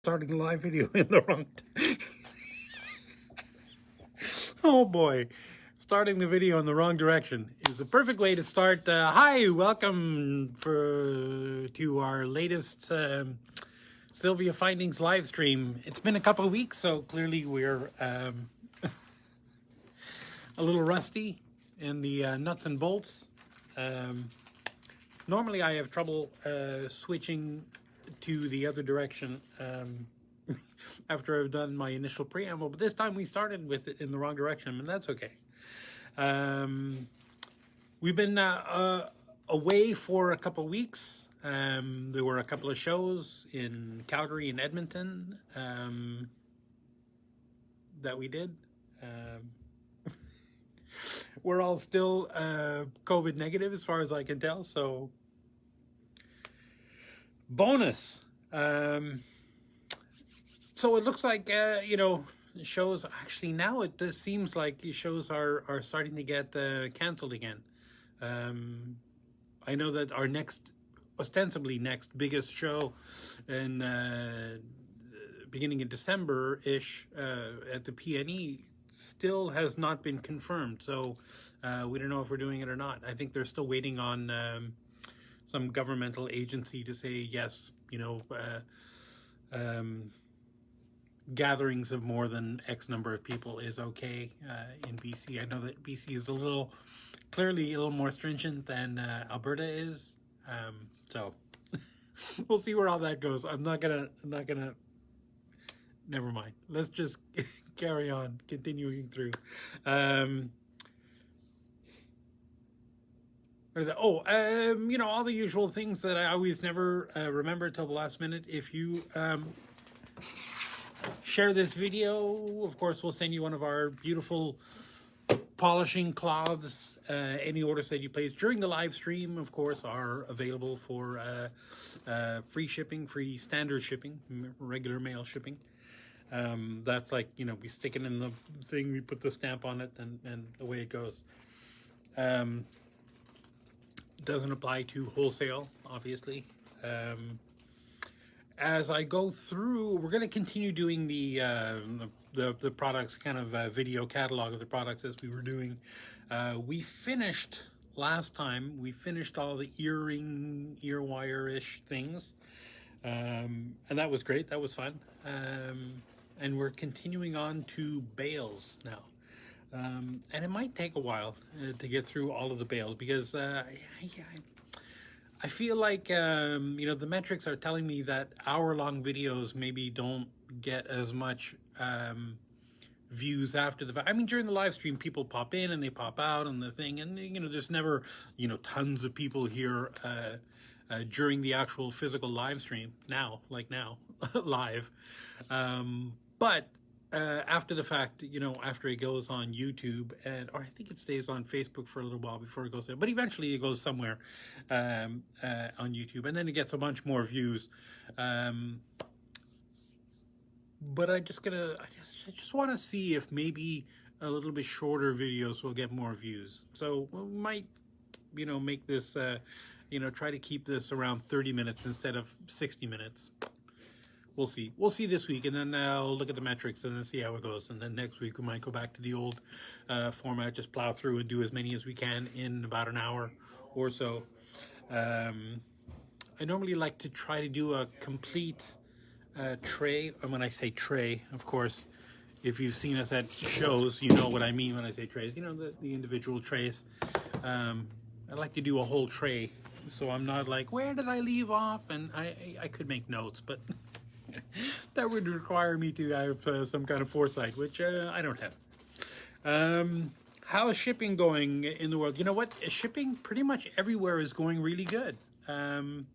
Starting the live video in the wrong oh boy, starting the video in the wrong direction is a perfect way to start. Hi, welcome to our latest SilviaFindings live stream. It's been a couple of weeks, so clearly we're a little rusty in the nuts and bolts. Normally I have trouble switching to the other direction after I've done my initial preamble, but this time we started with it in the wrong direction, and that's okay. We've been away for a couple of weeks. There were a couple of shows in Calgary and Edmonton that we did. We're all still COVID negative as far as I can tell, so bonus. So it looks like, shows, actually now it seems like shows are starting to get canceled again. I know that our ostensibly next biggest show in beginning of December-ish at the PNE still has not been confirmed. So we don't know if we're doing it or not. I think they're still waiting on some governmental agency to say yes, gatherings of more than X number of people is okay in BC. I know that BC is clearly a little more stringent than Alberta is. So we'll see where all that goes. I'm not gonna, never mind. Let's just carry on, continuing through. All the usual things that I always never remember till the last minute. If you share this video, of course, we'll send you one of our beautiful polishing cloths. Any orders that you place during the live stream, of course, are available for free shipping, free standard shipping, regular mail shipping. That's like, we stick it in the thing, we put the stamp on it, and away it goes. Doesn't apply to wholesale, obviously. As I go through, we're going to continue doing the products, kind of video catalog of the products as we were doing. We finished last time. We finished all the ear wire-ish things, and that was great. That was fun. And we're continuing on to bales now. And it might take a while to get through all of the bales because I feel like, the metrics are telling me that hour-long videos maybe don't get as much views after the fact. I mean, during the live stream, people pop in and they pop out and the thing, and, there's never, tons of people here during the actual physical live stream like now, live. But after the fact, after it goes on YouTube, or I think it stays on Facebook for a little while before it goes there, but eventually it goes somewhere on YouTube, and then it gets a bunch more views. But I just want to see if maybe a little bit shorter videos will get more views. So we might, make this, try to keep this around 30 minutes instead of 60 minutes. We'll see. We'll see this week, and then I'll look at the metrics and then see how it goes. And then next week we might go back to the old format, just plow through and do as many as we can in about an hour or so. I normally like to try to do a complete tray. And when I say tray, of course, if you've seen us at shows, you know what I mean when I say trays. The individual trays. I like to do a whole tray, so I'm not like, where did I leave off? And I could make notes, but that would require me to have some kind of foresight, which I don't have. How is shipping going in the world? You know what? Shipping pretty much everywhere is going really good. Canada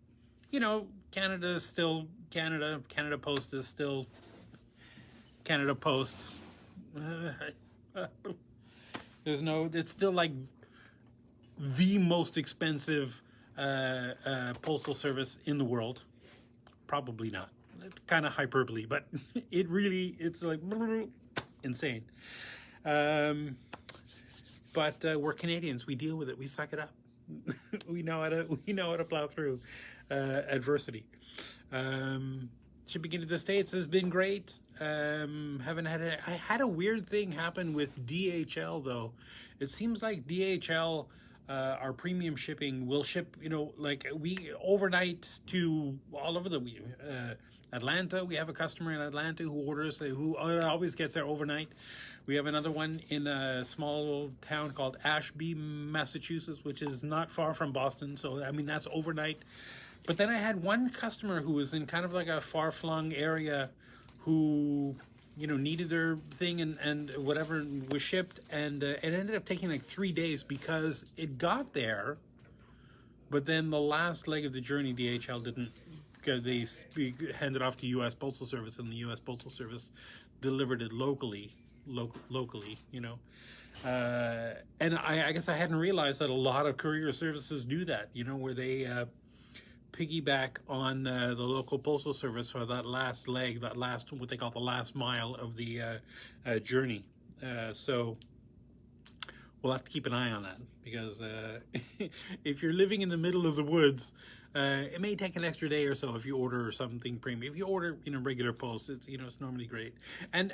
is still Canada. Canada Post is still Canada Post. It's still like the most expensive postal service in the world. Probably not. It's kind of hyperbole, but it's like insane. But we're Canadians. We deal with it. We suck it up. we know how to plow through adversity. shipping into the States has been great. Haven't had I had a weird thing happen with DHL though. It seems like DHL, our premium shipping will ship, like we overnight to all over the Atlanta. We have a customer in Atlanta who orders, who always gets there overnight. We have another one in a small town called Ashby, Massachusetts, which is not far from Boston. So, I mean, that's overnight. But then I had one customer who was in kind of like a far-flung area who, needed their thing and whatever was shipped. And it ended up taking like 3 days because it got there. But then the last leg of the journey, DHL didn't, because they handed off to U.S. Postal Service, and the U.S. Postal Service delivered it locally, and I guess I hadn't realized that a lot of courier services do that, where they piggyback on the local postal service for that last leg, what they call the last mile of the journey. So we'll have to keep an eye on that, because if you're living in the middle of the woods, it may take an extra day or so if you order something premium. If you order, regular post, it's normally great. And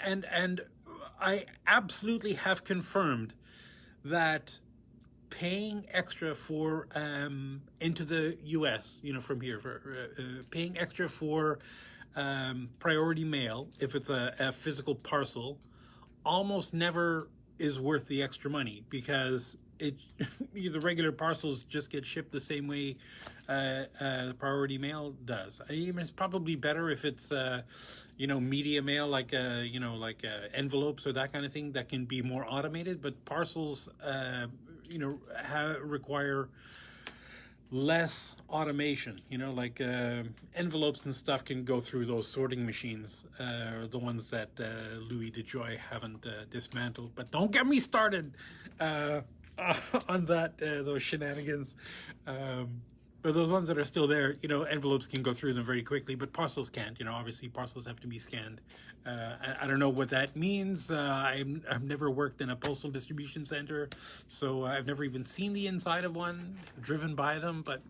I absolutely have confirmed that paying extra for into the U.S., from here, for paying extra for priority mail, if it's a physical parcel, almost never is worth the extra money, because the regular parcels just get shipped the same way priority mail does. I mean, it's probably better if it's media mail, like envelopes or that kind of thing, that can be more automated. But parcels require less automation. Like envelopes and stuff can go through those sorting machines, the ones that Louis DeJoy haven't dismantled. But don't get me started on that, those shenanigans. But those ones that are still there, envelopes can go through them very quickly, but parcels can't. Obviously parcels have to be scanned. I don't know what that means. I've never worked in a postal distribution center, so I've never even seen the inside of one, driven by them, but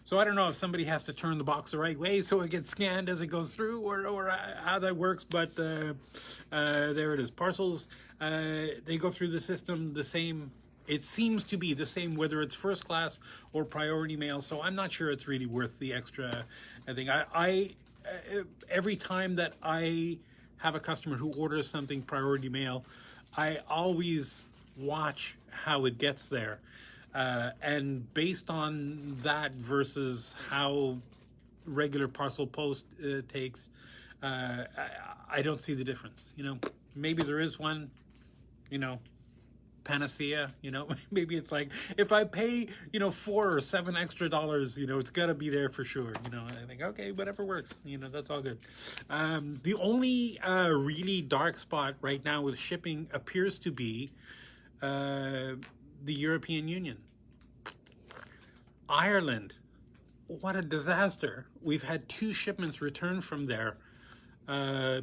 so I don't know if somebody has to turn the box the right way so it gets scanned as it goes through, or how that works, but there it is. Parcels, they go through the system the same. It seems to be the same whether it's first class or priority mail, so I'm not sure it's really worth the extra. I think I every time that I have a customer who orders something priority mail, I always watch how it gets there, and based on that versus how regular parcel post takes, I don't see the difference. Maybe there is one, panacea, maybe it's like, if I pay, $4 or $7 extra, it's gotta be there for sure. I think, okay, whatever works, that's all good. The only really dark spot right now with shipping appears to be the European Union. Ireland, what a disaster. We've had 2 shipments returned from there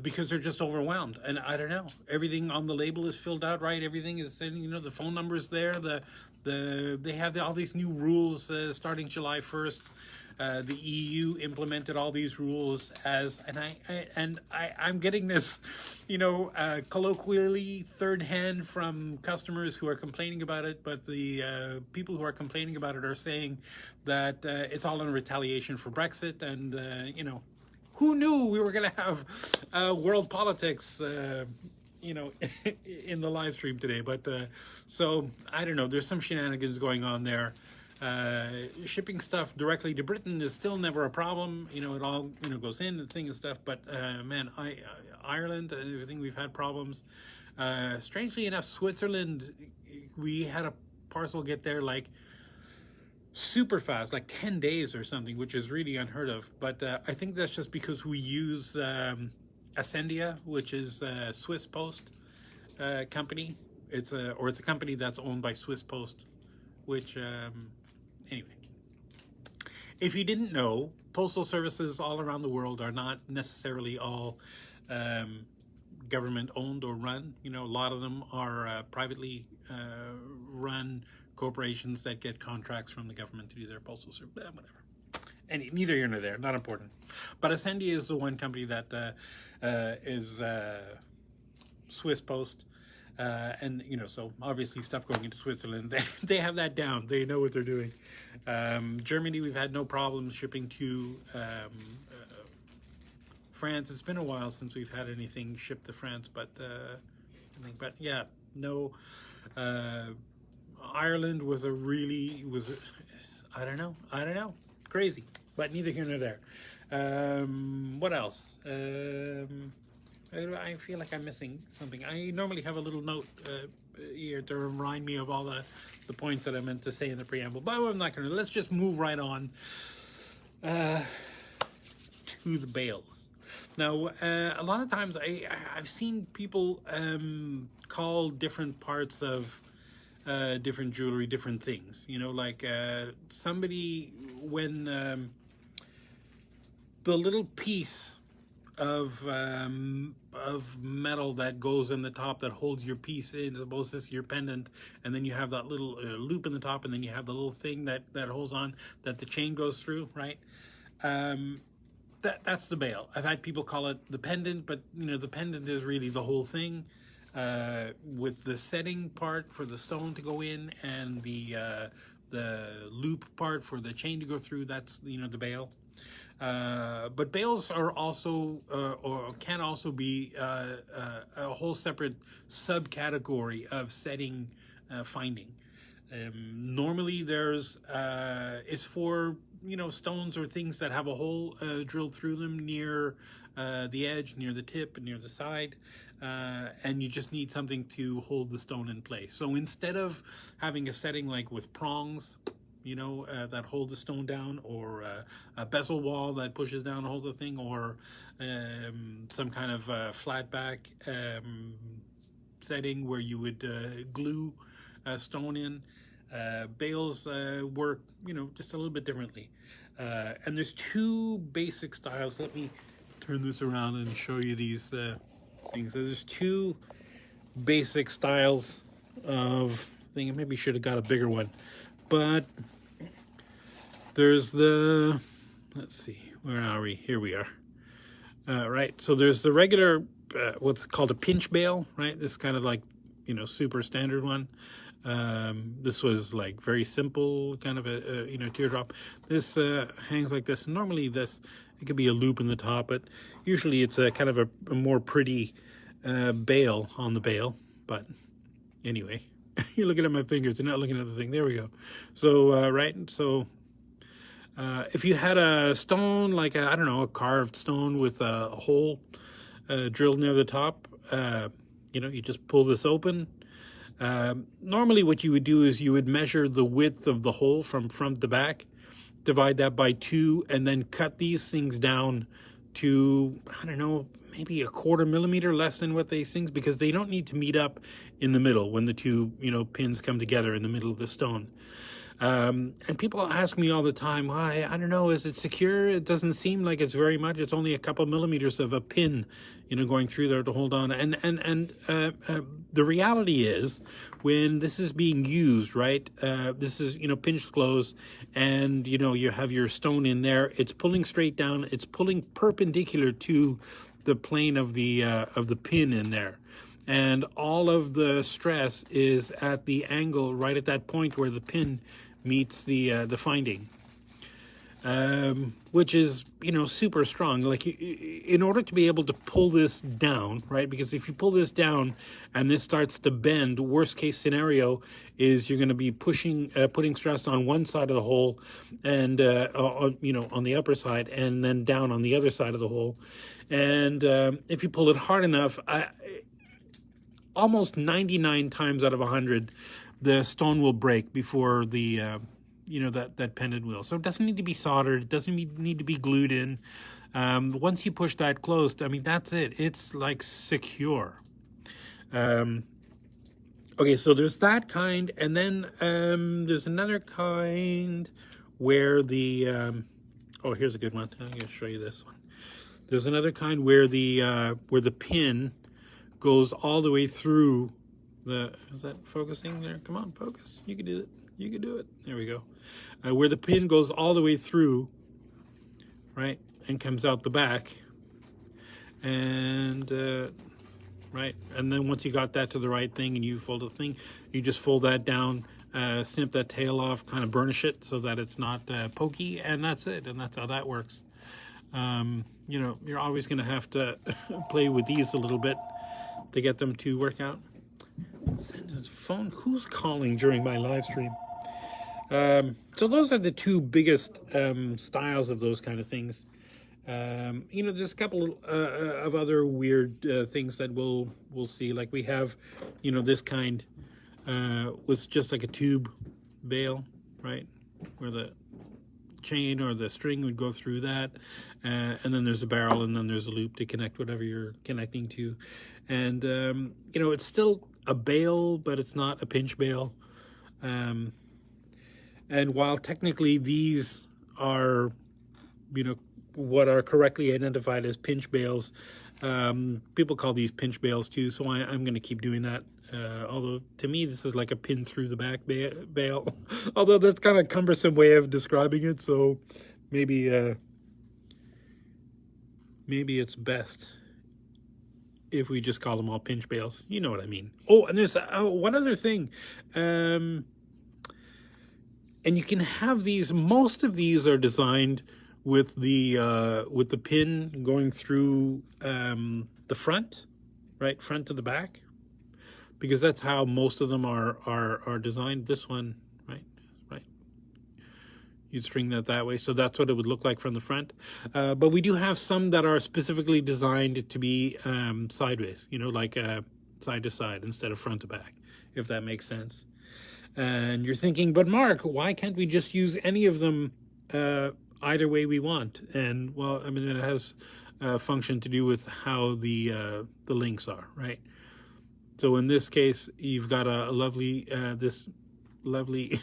because they're just overwhelmed. And I don't know, everything on the label is filled out right, everything is, the phone number's there, they have all these new rules starting July 1st. The EU implemented all these rules and I'm getting this, colloquially third hand from customers who are complaining about it, but the people who are complaining about it are saying that it's all in retaliation for Brexit, and who knew we were going to have world politics, in the live stream today? But so I don't know. There's some shenanigans going on there. Shipping stuff directly to Britain is still never a problem. It all goes in and thing and stuff. But man, Ireland, everything, we've had problems. Strangely enough, Switzerland, we had a parcel get there like super fast, like 10 days or something, which is really unheard of. But I think that's just because we use Ascendia, which is a Swiss Post company. It's a company that's owned by Swiss Post, which anyway, if you didn't know, postal services all around the world are not necessarily all government owned or run. A lot of them are privately run corporations that get contracts from the government to do their postal service. Whatever. And neither here nor there, not important. But Ascendi is the one company that is Swiss Post. And, you know, so obviously stuff going into Switzerland, they have that down. They know what they're doing. Germany, we've had no problems shipping to France. It's been a while since we've had anything shipped to France, but yeah, no. Ireland was I don't know, crazy, but neither here nor there. What else? I feel like I'm missing something. I normally have a little note here to remind me of all the points that I meant to say in the preamble, but I'm not going to. Let's just move right on to the bales. Now, a lot of times I've seen people call different parts of different jewelry different things. You know, like somebody, when the little piece of metal that goes in the top that holds your piece in, suppose this is your pendant, and then you have that little loop in the top, and then you have the little thing that holds on, that the chain goes through, right? That's the bale. I've had people call it the pendant, but you know, the pendant is really the whole thing, with the setting part for the stone to go in, and the loop part for the chain to go through. That's, you know, the bale. But bales are also, or can also be a whole separate subcategory of setting finding. Normally there's is for, you know, stones or things that have a hole drilled through them near the edge, near the tip, and near the side, and you just need something to hold the stone in place. So instead of having a setting like with prongs, you know, that hold the stone down, or a bezel wall that pushes down and holds the thing, or some kind of flat back setting where you would glue a stone in. Bales work, you know, just a little bit differently. And there's two basic styles. Let me turn this around and show you these things. So there's two basic styles of thing. Maybe should have got a bigger one, but there's the, let's see, where are we? Here we are. Right, so there's the regular, what's called a pinch bale, right? This kind of like, you know, super standard one. This was like very simple, kind of a you know, teardrop. This hangs like this. Normally this, it could be a loop in the top, but usually it's a kind of a more pretty bale on the bale. But anyway, you're looking at my fingers, you're not looking at the thing. There we go. So right, so if you had a stone, like I don't know, a carved stone with a hole drilled near the top, you know, you just pull this open. Normally what you would do is you would measure the width of the hole from front to back, divide that by 2, and then cut these things down to, I don't know, maybe 1/4 millimeter, less than what these things, because they don't need to meet up in the middle when the two, you know, pins come together in the middle of the stone. And people ask me all the time, why, I don't know, is it secure? It doesn't seem like it's very much. It's only a couple millimeters of a pin, you know, going through there to hold on. And the reality is, when this is being used, right, this is, you know, pinched close, and, you know, you have your stone in there, it's pulling straight down, it's pulling perpendicular to the plane of the pin in there. And all of the stress is at the angle right at that point where the pin meets the finding, which is, you know, super strong. Like, in order to be able to pull this down, right? Because if you pull this down and this starts to bend, worst case scenario is you're going to be putting stress on one side of the hole, and you know, on the upper side, and then down on the other side of the hole. And if you pull it hard enough, almost 99 times out of 100, the stone will break before the, you know, that pendant will. So it doesn't need to be soldered. It doesn't need to be glued in. Once you push that closed, I mean, that's it. It's like secure. Okay, so there's that kind. And then there's another kind where the, oh, here's a good one. I'm going to show you this one. There's another kind where the pin goes all the way through the, is that focusing there? Come on, focus. You can do it. You can do it. There we go. Where the pin goes all the way through right, and comes out the back. And right, and then once you got that to the right thing and you fold the thing, you just fold that down, snip that tail off, kind of burnish it so that it's not pokey, and that's it. And that's how that works. You know, you're always going to have to play with these a little bit to get them to work out. Send a phone. Who's calling during my live stream? So those are the two biggest styles of those kind of things. You know, there's a couple of other weird things that we'll see. Like we have, you know, this kind was just like a tube bale, right, where the chain or the string would go through that, and then there's a barrel, and then there's a loop to connect whatever you're connecting to. And you know, it's still a bale, but it's not a pinch bale. And while technically these are, you know, what are correctly identified as pinch bales, people call these pinch bales too, so I'm going to keep doing that. Although to me this is like a pin through the back bale, although that's kind of cumbersome way of describing it, so maybe it's best if we just call them all pinch bales. You know what I mean. Oh, and there's one other thing. And you can have these, most of these are designed with the pin going through the front, right, front to the back, because that's how most of them are designed. This one, right, you'd string that way, so that's what it would look like from the front. But we do have some that are specifically designed to be sideways, you know, like side to side instead of front to back, if that makes sense. And you're thinking, but Mark, why can't we just use any of them either way we want? And well, I mean, it has a function to do with how the links are, right? So in this case, you've got a lovely, this lovely,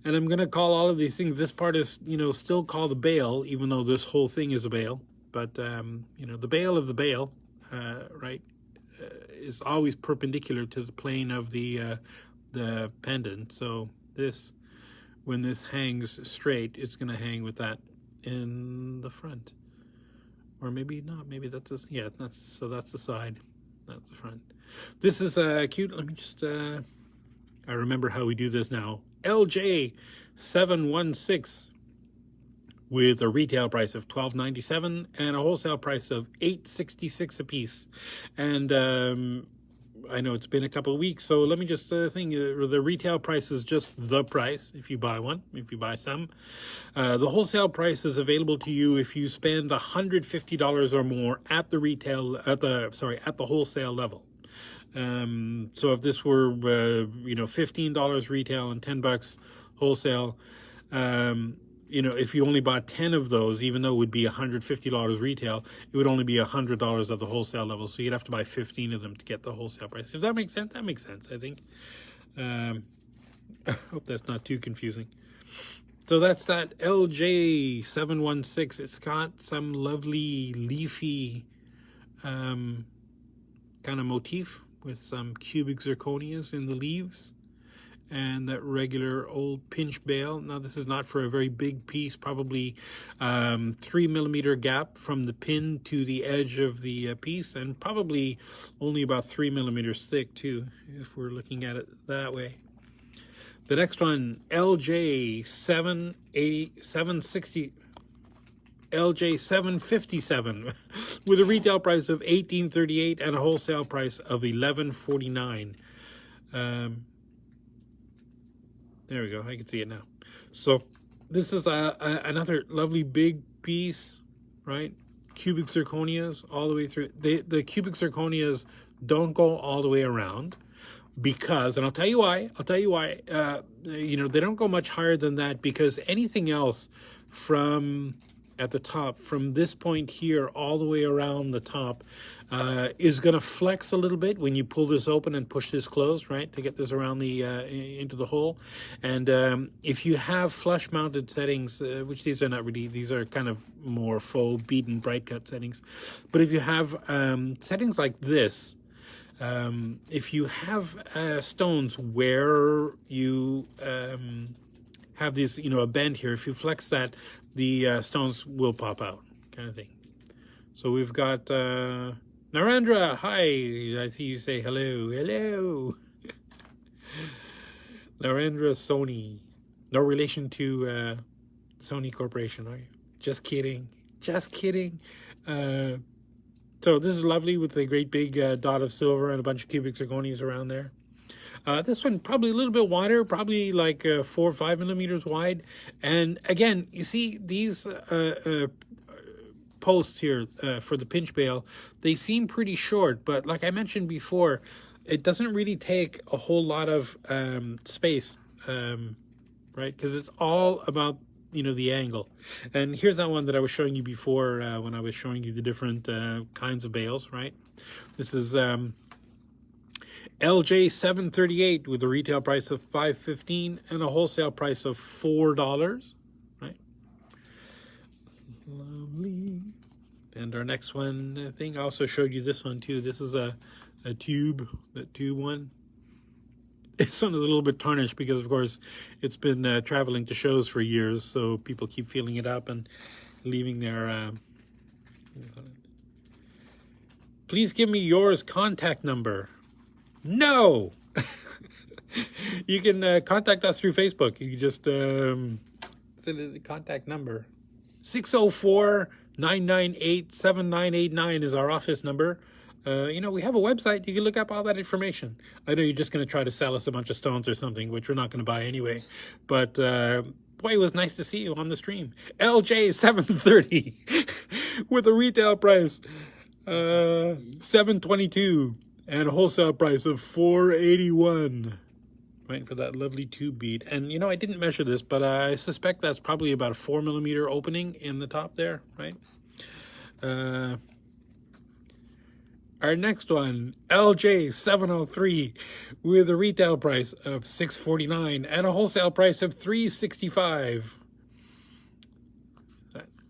and I'm going to call all of these things, this part is, you know, still called a bale, even though this whole thing is a bale. But, you know, the bale of the bale, right, is always perpendicular to the plane of the pendant. So this, when this hangs straight, it's going to hang with that in the front. Or maybe not, maybe that's, yeah, that's the side. That's the front. This is cute. Let me just, I remember how we do this now. LJ 716 with a retail price of $12.97 and a wholesale price of $8.66 a piece. And I know it's been a couple of weeks, so let me just think. The retail price is just the price if you buy one, if you buy some. The wholesale price is available to you if you spend $150 or more at the retail, at the wholesale level. So if this were, you know, $15 retail and $10 wholesale, you know, if you only bought 10 of those, even though it would be $150 retail, it would only be $100 at the wholesale level. So you'd have to buy 15 of them to get the wholesale price. If that makes sense, that makes sense, I think. I hope that's not too confusing. So that's that LJ 716. It's got some lovely leafy kind of motif with some cubic zirconias in the leaves, and that regular old pinch bale. Now this is not for a very big piece, probably 3mm gap from the pin to the edge of the piece, and probably only about 3mm thick too, if we're looking at it that way. The next one, LJ 760. LJ 757 with a retail price of $18.38 and a wholesale price of $11.49. There we go. I can see it now. So this is another lovely big piece, right? Cubic zirconias all the way through. The cubic zirconias don't go all the way around because, and I'll tell you why. You know, they don't go much higher than that because anything else from at the top, from this point here all the way around the top, is going to flex a little bit when you pull this open and push this closed, right, to get this around the into the hole. And if you have flush mounted settings, which these are not really, these are kind of more faux bead and bright cut settings, but if you have settings like this, if you have stones where you have these, you know, a bend here. If you flex that, the stones will pop out, kind of thing. So we've got Narendra. Hi, I see you say hello. Hello. Narendra Sony. No relation to Sony Corporation, are you? Just kidding. Just kidding. So this is lovely with a great big dot of silver and a bunch of cubic zirconias around there. This one probably a little bit wider, probably like 4 or 5 millimeters wide. And again, you see these posts here for the pinch bale, they seem pretty short, but like I mentioned before, it doesn't really take a whole lot of space, right? Because it's all about, you know, the angle. And here's that one that I was showing you before when I was showing you the different kinds of bales, right? This is LJ 738 with a retail price of $5.15 and a wholesale price of $4, right? Lovely. And our next one, I think I also showed you this one too. This is a tube, that tube one. This one is a little bit tarnished because, of course, it's been traveling to shows for years, so people keep filling it up and leaving their... Please give me yours contact number. No! You can contact us through Facebook. You can just... the contact number. 604-998-7989 is our office number. You know, we have a website. You can look up all that information. I know you're just going to try to sell us a bunch of stones or something, which we're not going to buy anyway. But, boy, it was nice to see you on the stream. LJ 730 with a retail price $722 and a wholesale price of $481. Right, for that lovely tube bead. And, you know, I didn't measure this, but I suspect that's probably about a 4 millimeter opening in the top there, right? Our next one, LJ 703 with a retail price of $649 and a wholesale price of $365.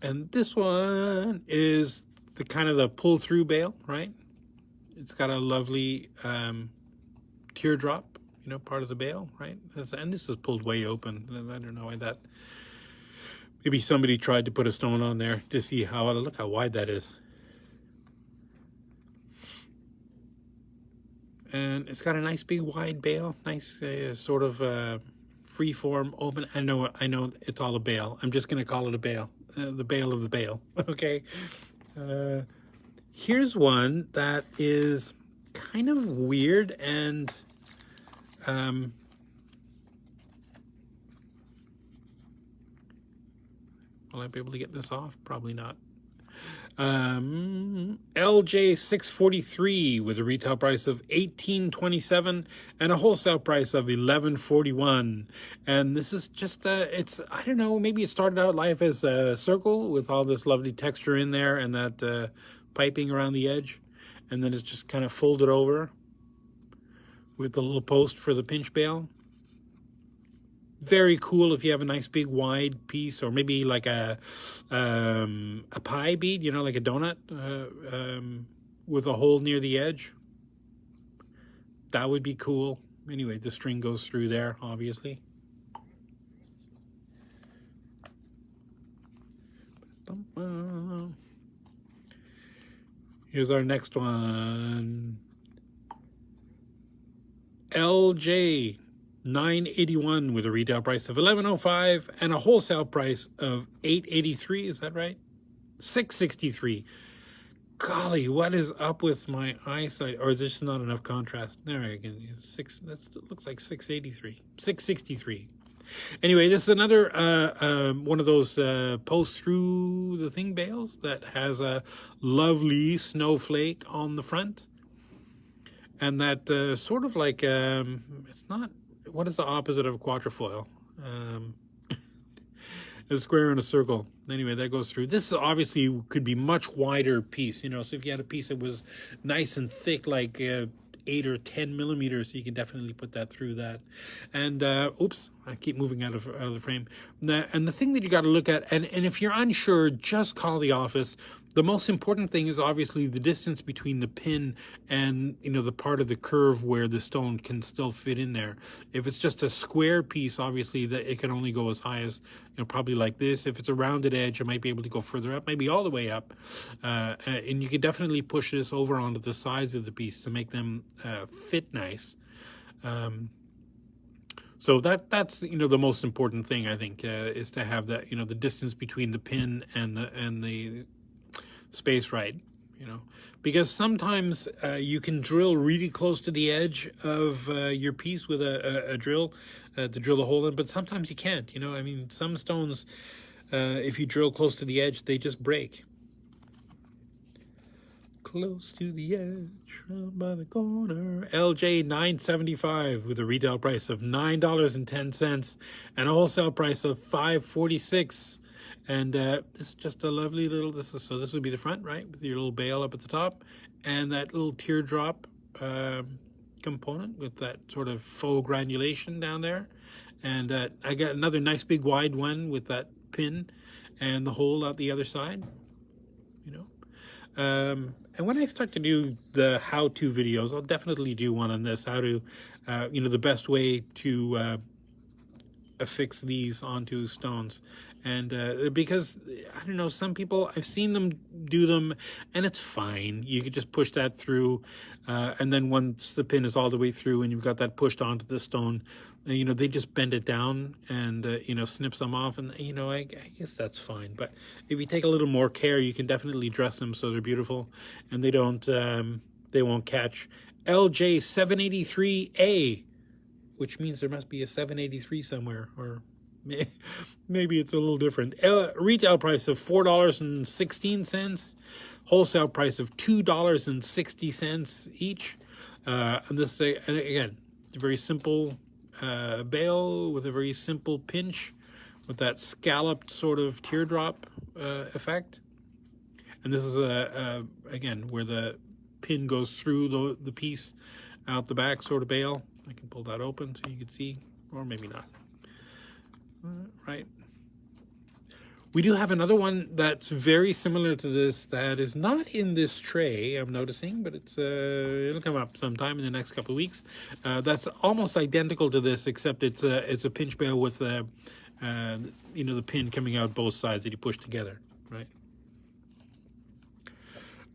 And this one is the kind of the pull-through bale, right? It's got a lovely teardrop, you know, part of the bale, right? And this is pulled way open. I don't know why that... Maybe somebody tried to put a stone on there to see how... Look how wide that is. And it's got a nice big wide bale, nice sort of free-form open. I know it's all a bale. I'm just going to call it a bale, the bale of the bale, okay? Here's one that is kind of weird and will I be able to get this off? Probably not. LJ 643 with a retail price of $18.27 and a wholesale price of $11.41. And this is just it's, I don't know, maybe it started out life as a circle with all this lovely texture in there and that piping around the edge, and then it's just kind of folded over with the little post for the pinch bale. Very cool if you have a nice big wide piece, or maybe like a pie bead, you know, like a donut with a hole near the edge. That would be cool. Anyway, the string goes through there, obviously. Here's our next one. LJ 981 with a retail price of $11.05 and a wholesale price of $8.83. Is that right? $6.63. Golly, what is up with my eyesight? Or is this not enough contrast? There again, that looks like $6.83. $6.63. Anyway, this is another one of those post through the thing bales that has a lovely snowflake on the front, and that sort of like it's not. What is the opposite of a quatrefoil? A square and a circle. Anyway, that goes through. This obviously could be much wider piece, you know. So if you had a piece that was nice and thick, like 8 or 10 millimeters, you can definitely put that through that. And oops, I keep moving out of the frame. And the thing that you got to look at, and if you're unsure, just call the office. The most important thing is obviously the distance between the pin and, you know, the part of the curve where the stone can still fit in there. If it's just a square piece, obviously that it can only go as high as, you know, probably like this. If it's a rounded edge, it might be able to go further up, maybe all the way up. And you can definitely push this over onto the sides of the piece to make them fit nice. So that's, you know, the most important thing, I think, is to have that, you know, the distance between the pin and the space right, you know, because sometimes you can drill really close to the edge of your piece with a drill to drill the hole in, but sometimes you can't, you know. I mean, some stones, if you drill close to the edge, they just break. Close to the edge, round by the corner. LJ 975 with a retail price of $9.10 and a wholesale price of $5.46. And this is just a lovely little, this would be the front, right, with your little bale up at the top, and that little teardrop component with that sort of faux granulation down there. And I got another nice big wide one with that pin and the hole out the other side, you know. And when I start to do the how-to videos, I'll definitely do one on this, how to, you know, the best way to affix these onto stones. And because, I don't know, some people, I've seen them do them and it's fine. You could just push that through, and then once the pin is all the way through and you've got that pushed onto the stone, you know, they just bend it down and, you know, snip some off, and, you know, I guess that's fine. But if you take a little more care, you can definitely dress them so they're beautiful and they don't, they won't catch. LJ 783A, which means there must be a 783 somewhere, or maybe it's a little different. Retail price of $4.16, wholesale price of $2.60 each. And this is, and again, a very simple bale with a very simple pinch with that scalloped sort of teardrop effect. And this is again where the pin goes through the piece out the back, sort of bale. I can pull that open so you can see, or maybe not. Right. We do have another one that's very similar to this that is not in this tray, I'm noticing, but it's it'll come up sometime in the next couple of weeks. That's almost identical to this, except it's a pinch bale with you know, the pin coming out both sides that you push together, right?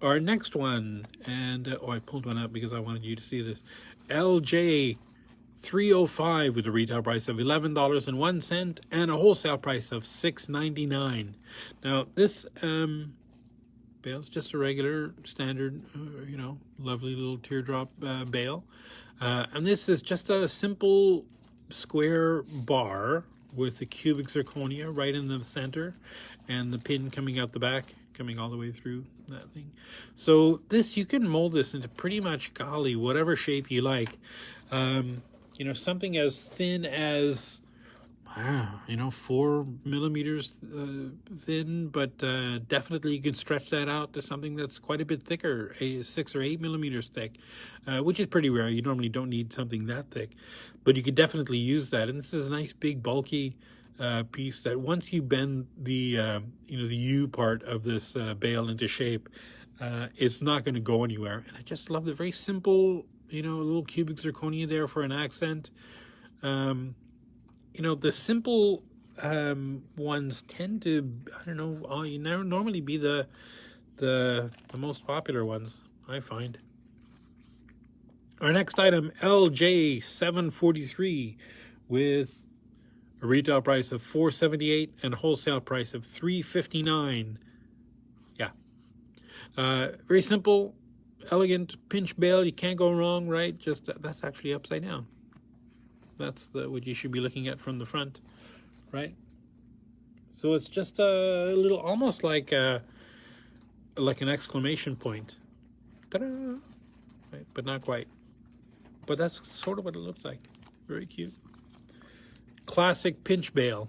Our next one, and oh, I pulled one up because I wanted you to see this. LJ 305 with a retail price of $11.01 and a wholesale price of $6.99. Now this bale is just a regular standard, you know, lovely little teardrop bale, and this is just a simple square bar with a cubic zirconia right in the center, and the pin coming out the back, coming all the way through that thing. So this, you can mold this into pretty much, golly, whatever shape you like. You know, something as thin as, you know, 4 millimeters thin, but definitely you can stretch that out to something that's quite a bit thicker, 6 or 8 millimeters thick, which is pretty rare. You normally don't need something that thick, but you could definitely use that. And this is a nice big bulky piece that once you bend the you know, the U part of this bale into shape, it's not going to go anywhere. And I just love the very simple, you know, a little cubic zirconia there for an accent. You know, the simple ones tend to, I don't know, you never normally be the most popular ones, I find. Our next item, LJ 743 with a retail price of $4.78 and a wholesale price of $3.59. Yeah. Very simple, elegant pinch bale. You can't go wrong, right? Just that's actually upside down. That's what you should be looking at from the front, right? So it's just a little, almost like an exclamation point. Ta-da! Right? But not quite. But that's sort of what it looks like. Very cute. Classic pinch bale.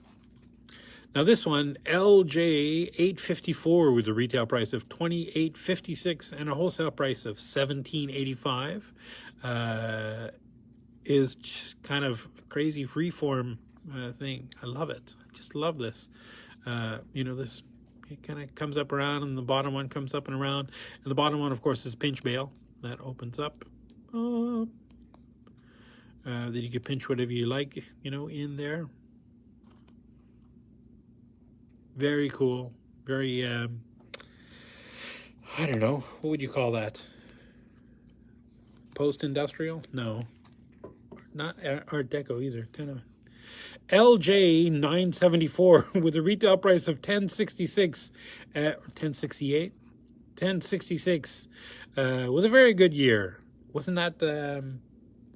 Now this one, LJ 854 with a retail price of $28.56 and a wholesale price of $17.85, is just kind of a crazy freeform thing. I love it. I just love this. You know, this, it kind of comes up around, and the bottom one comes up and around. And the bottom one, of course, is Pinch Bale. That opens up. That you can pinch whatever you like, you know, in there. Very cool. Very, I don't know, what would you call that? Post-industrial? No. Not Art Deco either. Kind of LJ 974 with a retail price of $10.66, 10.68, 10.66. Was a very good year. Wasn't that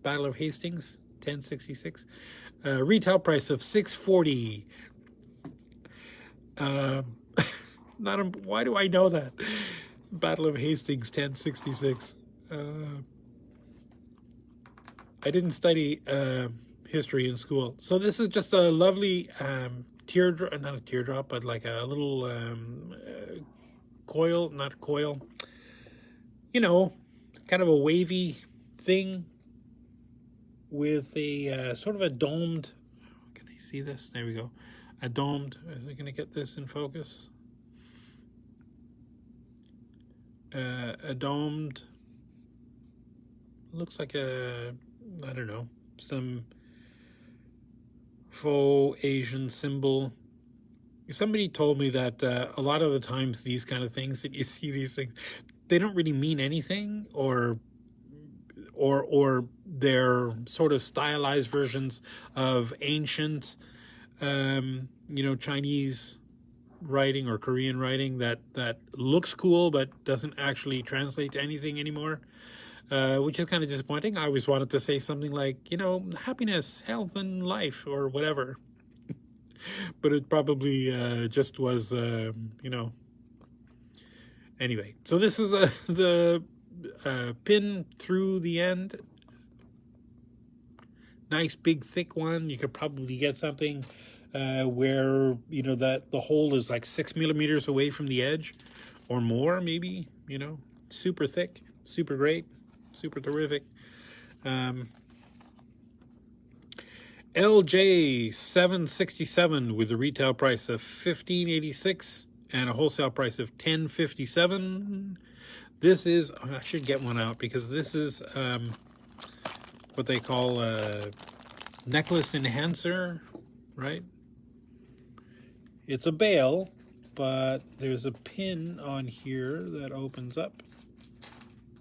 Battle of Hastings? 10.66. Retail price of $6.40. Why do I know that? Battle of Hastings 1066. I didn't study history in school, so this is just a lovely teardrop, not a teardrop, but like a little coil, not a coil, you know, kind of a wavy thing with a sort of a domed. Can I see this? There we go. A domed. Is it going to get this in focus? A domed, looks like a, I don't know, some faux Asian symbol. Somebody told me that a lot of the times these kind of things that you see, these things, they don't really mean anything, or they're sort of stylized versions of ancient, you know, Chinese writing or Korean writing that looks cool but doesn't actually translate to anything anymore, which is kind of disappointing. I always wanted to say something like, you know, happiness, health, and life, or whatever. But it probably just was, you know. Anyway, so this is the pin through the end. Nice big thick one. You could probably get something where, you know, that the hole is like 6 millimeters away from the edge or more, maybe, you know. Super thick, super great, super terrific. LJ 767 with a retail price of $15.86 and a wholesale price of $10.57. This is, I should get one out because this is what they call a necklace enhancer, right? It's a bail, but there's a pin on here that opens up,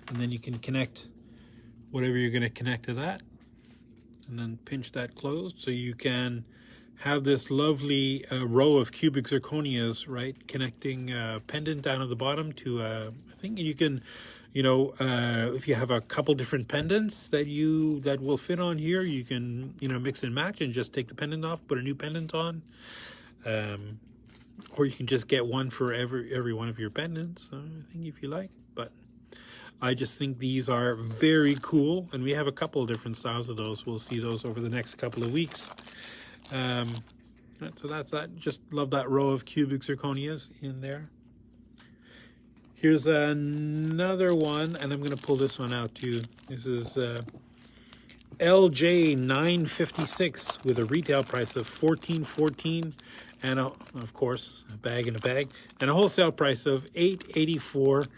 and then you can connect whatever you're going to connect to that, and then pinch that closed, so you can have this lovely row of cubic zirconias, right, connecting pendant down at the bottom to I think you can, you know, if you have a couple different pendants that will fit on here, you can, you know, mix and match and just take the pendant off, put a new pendant on. Or you can just get one for every one of your pendants, I think, if you like. But I just think these are very cool, and we have a couple of different styles of those. We'll see those over the next couple of weeks. So that's that. Just love that row of cubic zirconias in there. Here's another one, and I'm going to pull this one out too. This is LJ 956 with a retail price of $14.14, and of course a bag in a bag, and a wholesale price of $8.84.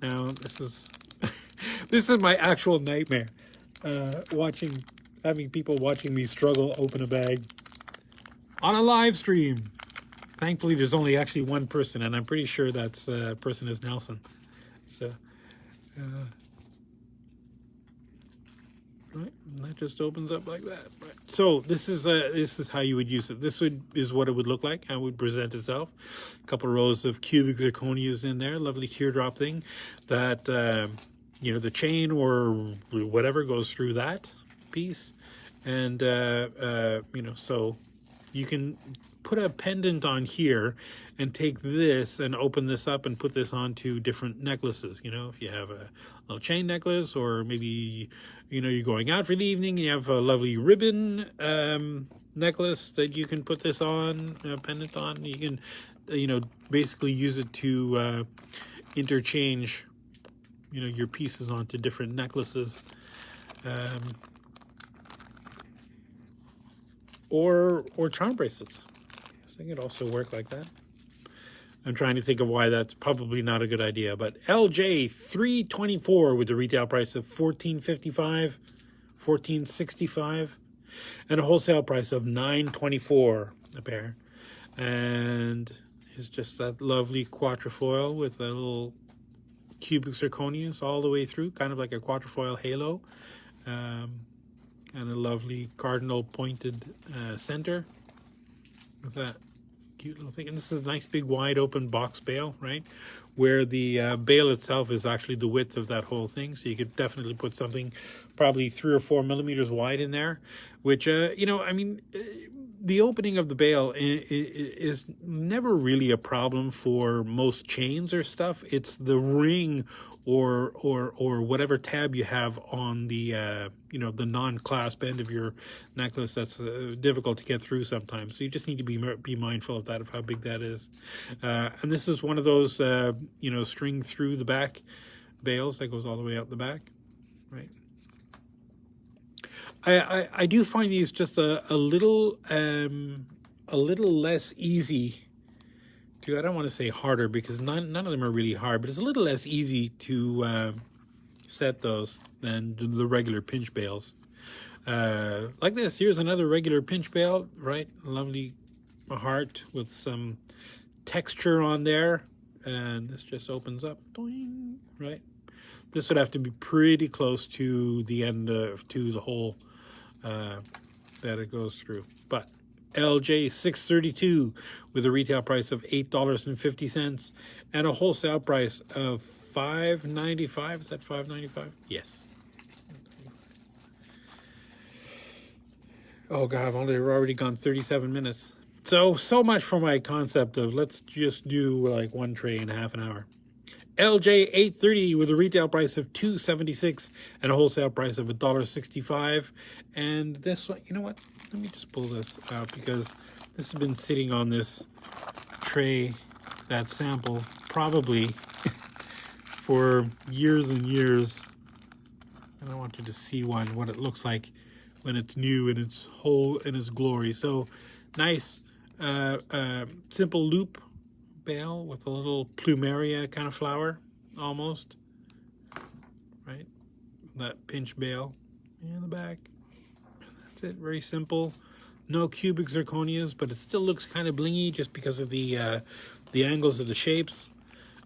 Now this is this is my actual nightmare, having people watching me struggle open a bag on a live stream. Thankfully there's only actually one person, and I'm pretty sure that person is Nelson. So right, and that just opens up like that. Right. So this is how you would use it. This is what it would look like, how it would present itself. A couple of rows of cubic zirconias in there, lovely teardrop thing that you know, the chain or whatever goes through that piece, and you know, so you can put a pendant on here and take this and open this up and put this onto different necklaces. You know, if you have a little chain necklace, or maybe, you know, you're going out for the evening and you have a lovely ribbon necklace that you can put this on, pendant on. You can, you know, basically use it to interchange, you know, your pieces onto different necklaces. Or charm bracelets. I think it also work like that. I'm trying to think of why that's probably not a good idea. But LJ 324 with the retail price of $14.55, $14.65, and a wholesale price of $9.24 a pair. And it's just that lovely quatrefoil with a little cubic zirconias all the way through, kind of like a quatrefoil halo, and a lovely cardinal pointed center with that cute little thing. And this is a nice big wide open box bale, right, where the bale itself is actually the width of that whole thing, so you could definitely put something probably 3 or 4 millimeters wide in there, which you know, I mean, the opening of the bale is never really a problem for most chains or stuff. It's the ring or whatever tab you have on the you know, the non-clasp end of your necklace that's difficult to get through sometimes. So you just need to be mindful of that, of how big that is. And this is one of those you know, string through the back bales that goes all the way out the back, right? I do find these just a little less easy to, I don't want to say harder, because none of them are really hard, but it's a little less easy to set those than the regular pinch bales. Like this, here's another regular pinch bale, right? Lovely heart with some texture on there, and this just opens up, doing, right? This would have to be pretty close to the end to the hole that it goes through. But LJ 632 with a retail price of $8.50 and a wholesale price of $5.95. Is that $5.95? Yes. Oh God, we're already gone 37 minutes. So much for my concept of let's just do like one tray in half an hour. LJ 830 with a retail price of $2.76 and a wholesale price of $1.65. And this one, you know what? Let me just pull this out, because this has been sitting on this tray, that sample, probably for years and years. And I want you to see what it looks like when it's new in its whole, in its glory. So nice, simple loop bale with a little plumeria kind of flower, almost, right? That pinch bale in the back. And that's it. Very simple. No cubic zirconias, but it still looks kind of blingy just because of the angles of the shapes.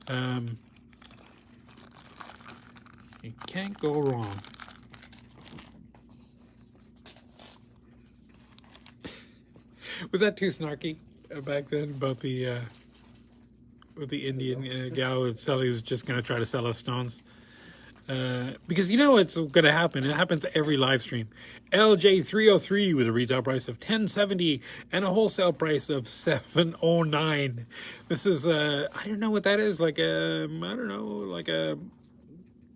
You can't go wrong. Was that too snarky back then about the with the Indian gal who was just going to try to sell us stones? Because you know it's going to happen. It happens every live stream. LJ 303 with a retail price of $10.70 and a wholesale price of $7.09. This is I don't know what that is. Like a, I don't know, like a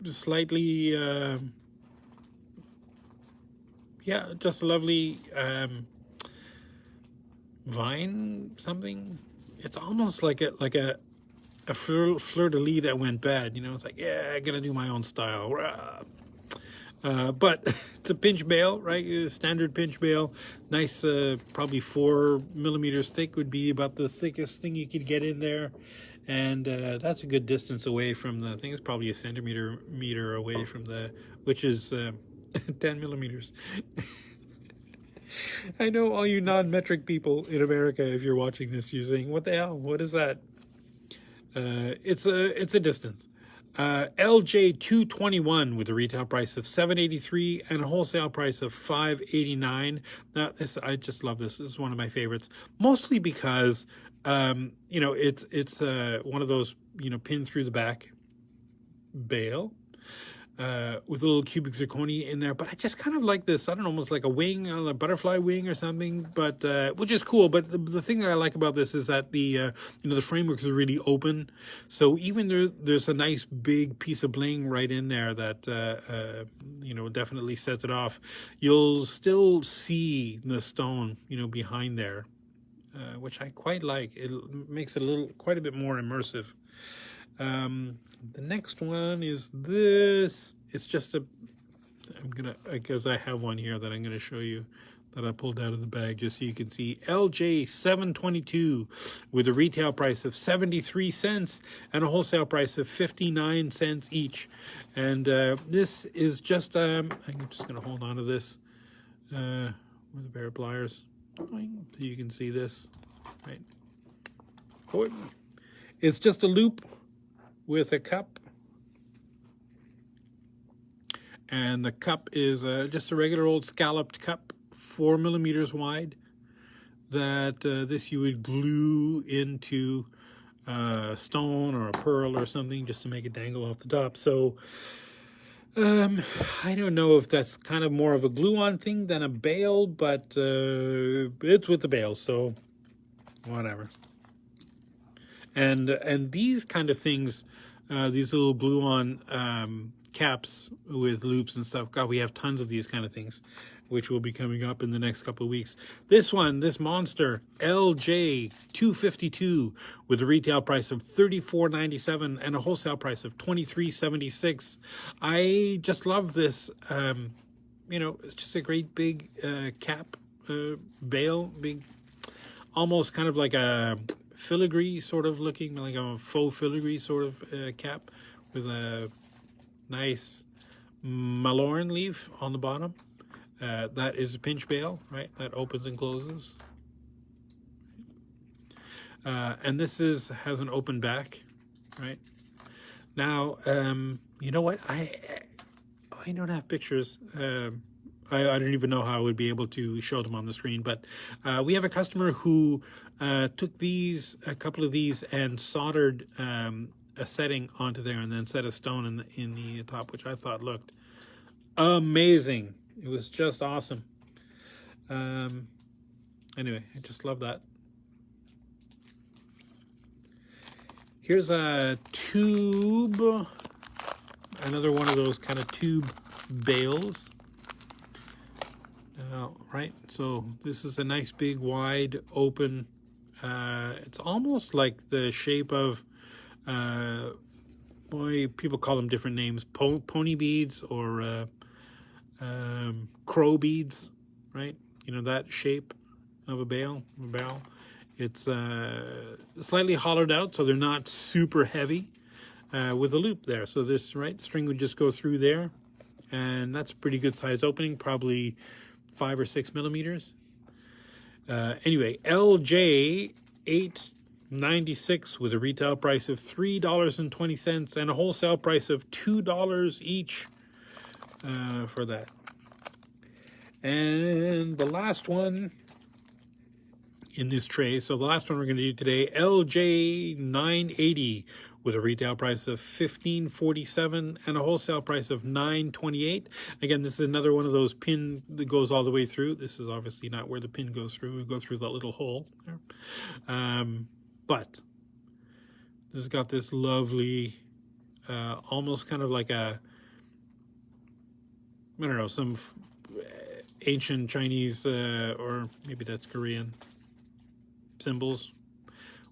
slightly yeah, just a lovely vine something. It's almost like a fleur-de-lis that went bad, you know. It's like, yeah, I'm gonna do my own style. But it's a pinch bale, right? A standard pinch bale. Nice, probably 4 millimeters thick would be about the thickest thing you could get in there. And that's a good distance away from the, I think it's probably a centimeter away from the, which is 10 millimeters. I know all you non-metric people in America, if you're watching this, you're saying, what the hell? What is that? It's a distance. LJ 221 with a retail price of $7.83 and a wholesale price of $5.89. Now, this, I just love this. This is one of my favorites, mostly because you know, it's one of those, you know, pin through the back bale. With a little cubic zirconia in there, but I just kind of like this, I don't know, almost like a wing, a butterfly wing or something, but which is cool. But the thing that I like about this is that the you know, the framework is really open, so even there's a nice big piece of bling right in there that you know, definitely sets it off. You'll still see the stone, you know, behind there, which I quite like. It makes it quite a bit more immersive. The next one is this. It's just a, because I have one here that I'm gonna show you that I pulled out of the bag just so you can see. LJ 722 with a retail price of 73 cents and a wholesale price of 59 cents each. And this is just, I'm just going to hold on to this with a pair of pliers so you can see this, right? It's just a loop with a cup. And the cup is just a regular old scalloped cup, 4 millimeters wide, that this you would glue into a stone or a pearl or something just to make it dangle off the top. So I don't know if that's kind of more of a glue-on thing than a bail, but it's with the bail, so whatever. And these kind of things, these little glue-on caps with loops and stuff. God, we have tons of these kind of things, which will be coming up in the next couple of weeks. This one, this monster, LJ 252 with a retail price of $34.97 and a wholesale price of $23.76. I just love this. You know, it's just a great big cap, bail, big, almost kind of like a filigree sort of looking, like a faux filigree sort of cap with a nice malorn leaf on the bottom. That is a pinch bale, right? That opens and closes. And this has an open back, right? Now, you know what? I don't have pictures. I don't even know how I would be able to show them on the screen, but we have a customer who took a couple of these and soldered a setting onto there and then set a stone in the top, which I thought looked amazing. It was just awesome. Anyway, I just love that. Here's a tube, another one of those kind of tube bales. Right, so this is a nice big wide open, it's almost like the shape of boy, people call them different names, pony beads or crow beads, right? You know, that shape of a bale. It's slightly hollowed out, so they're not super heavy, with a loop there. So this, right, string would just go through there, and that's a pretty good size opening, probably 5 or 6 millimeters. Anyway, LJ 896 with a retail price of $3.20 and a wholesale price of $2 each for that. And the last one in this tray, so the last one we're going to do today, LJ 980 with a retail price of $15.47 and a wholesale price of $9.28. Again, this is another one of those pin that goes all the way through. This is obviously not where the pin goes through. We go through that little hole there. But this has got this lovely, almost kind of like a, I don't know, some ancient Chinese or maybe that's Korean symbols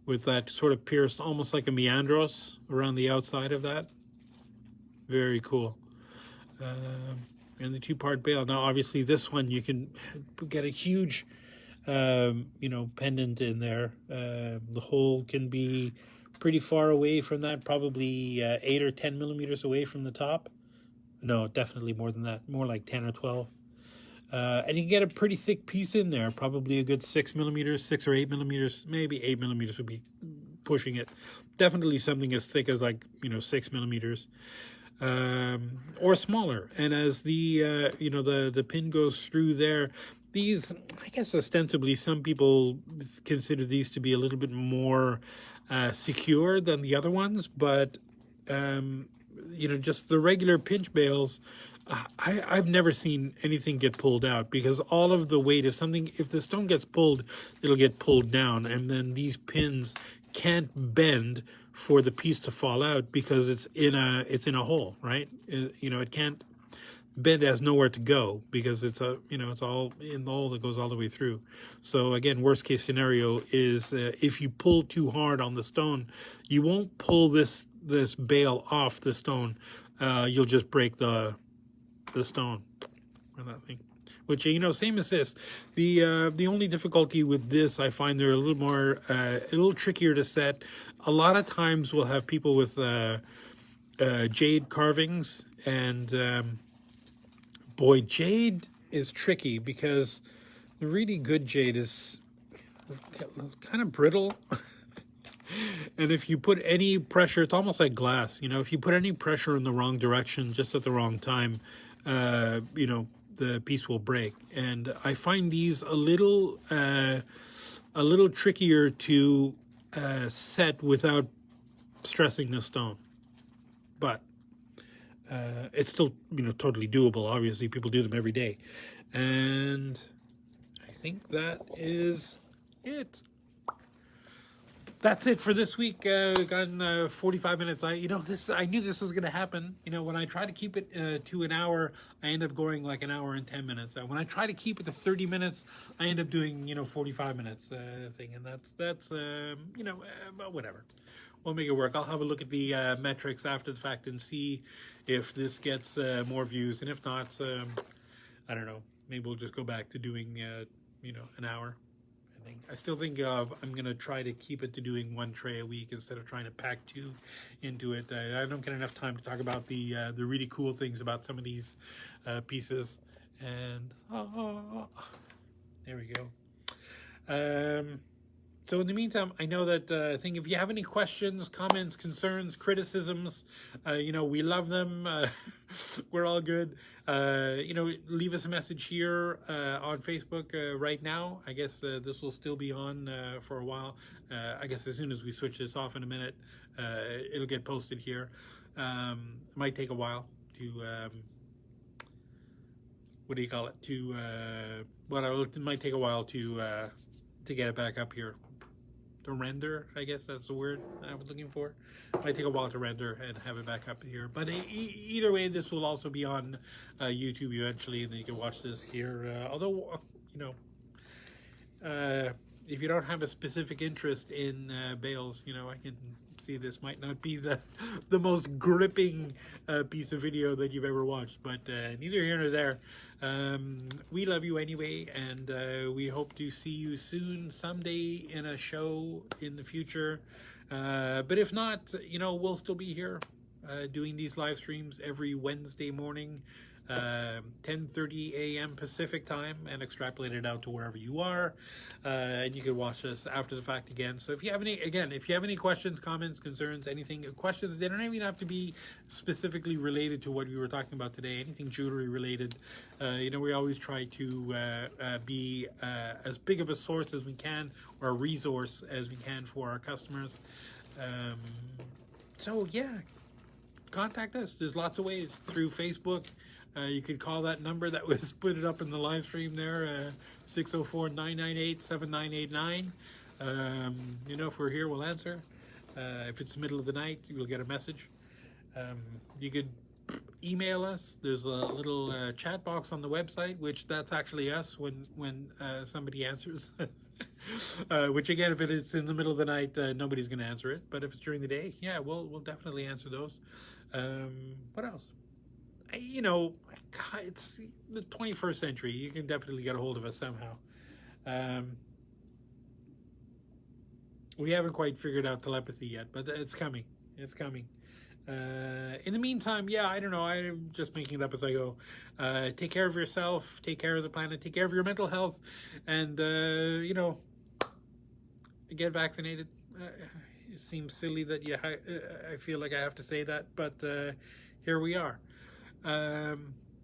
with that sort of pierced, almost like a meandros around the outside of that. Very cool. And the two-part bail. Now, obviously, this one you can get a huge, you know, pendant in there. The hole can be pretty far away from that, probably 8 or 10 millimeters away from the top. No, definitely more than that, more like 10 or 12. And you can get a pretty thick piece in there, probably a good 6 millimeters, 6 or 8 millimeters, maybe 8 millimeters would be pushing it. Definitely something as thick as, like, you know, 6 millimeters or smaller. And as the, you know, the pin goes through there, these, I guess ostensibly some people consider these to be a little bit more secure than the other ones, but, you know, just the regular pinch bales, I've never seen anything get pulled out because all of the weight of something, if the stone gets pulled, it'll get pulled down, and then these pins can't bend for the piece to fall out because it's in a hole, right? You know, it can't bend, has nowhere to go because it's a, you know, it's all in the hole that goes all the way through. So again, worst case scenario is if you pull too hard on the stone, you won't pull this bale off the stone. You'll just break the stone or that thing. which, you know, same as this. The only difficulty with this, I find they're a little more, a little trickier to set. A lot of times we'll have people with jade carvings, and boy, jade is tricky because the really good jade is kind of brittle. And if you put any pressure, it's almost like glass. You know, if you put any pressure in the wrong direction just at the wrong time, you know, the piece will break. And I find these a little trickier to set without stressing the stone. But it's still, you know, totally doable. Obviously, people do them every day. And I think that is it. That's it for this week. We've gotten 45 minutes. I knew this was going to happen. You know, when I try to keep it to an hour, I end up going like an hour and 10 minutes. When I try to keep it to 30 minutes, I end up doing, you know, 45 minutes thing. And that's you know, but whatever. We'll make it work. I'll have a look at the metrics after the fact and see if this gets more views. And if not, I don't know. Maybe we'll just go back to doing, you know, an hour. I still think I'm going to try to keep it to doing one tray a week instead of trying to pack two into it. I don't get enough time to talk about the really cool things about some of these pieces. And there we go. So in the meantime, I know that I think if you have any questions, comments, concerns, criticisms, you know, we love them. We're all good. You know, leave us a message here on Facebook right now. I guess this will still be on for a while. I guess as soon as we switch this off in a minute, it'll get posted here. It might take a while to, what do you call it? It might take a while to get it back up here. To render, I guess that's the word I was looking for. It might take a while to render and have it back up here. But either way, this will also be on YouTube eventually, and then you can watch this here. Although, you know, if you don't have a specific interest in bales, you know, I can see this might not be the most gripping piece of video that you've ever watched, but neither here nor there. We love you anyway, and we hope to see you soon, someday in a show in the future. But if not, you know, we'll still be here doing these live streams every Wednesday morning, 10:30 a.m. Pacific time, and extrapolate it out to wherever you are. And you can watch this after the fact again. So if you have any questions, comments, concerns, anything, questions, they don't even have to be specifically related to what we were talking about today, anything jewelry related. You know, we always try to be as big of a source as we can, or a resource as we can for our customers. So yeah, contact us. There's lots of ways through Facebook. You could call that number that was put it up in the live stream there, 604-998-7989. You know, if we're here, we'll answer. If it's the middle of the night, you'll get a message. You could email us. There's a little chat box on the website, which that's actually us when somebody answers. Which again, if it's in the middle of the night, nobody's going to answer it. But if it's during the day, yeah, we'll definitely answer those. What else? You know, it's the 21st century. You can definitely get a hold of us somehow. We haven't quite figured out telepathy yet, but it's coming. It's coming. In the meantime, yeah, I don't know. I'm just making it up as I go. Take care of yourself. Take care of the planet. Take care of your mental health. And, you know, get vaccinated. It seems silly that I feel like I have to say that, but here we are.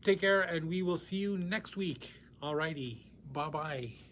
Take care, and we will see you next week. Alrighty. Bye-bye.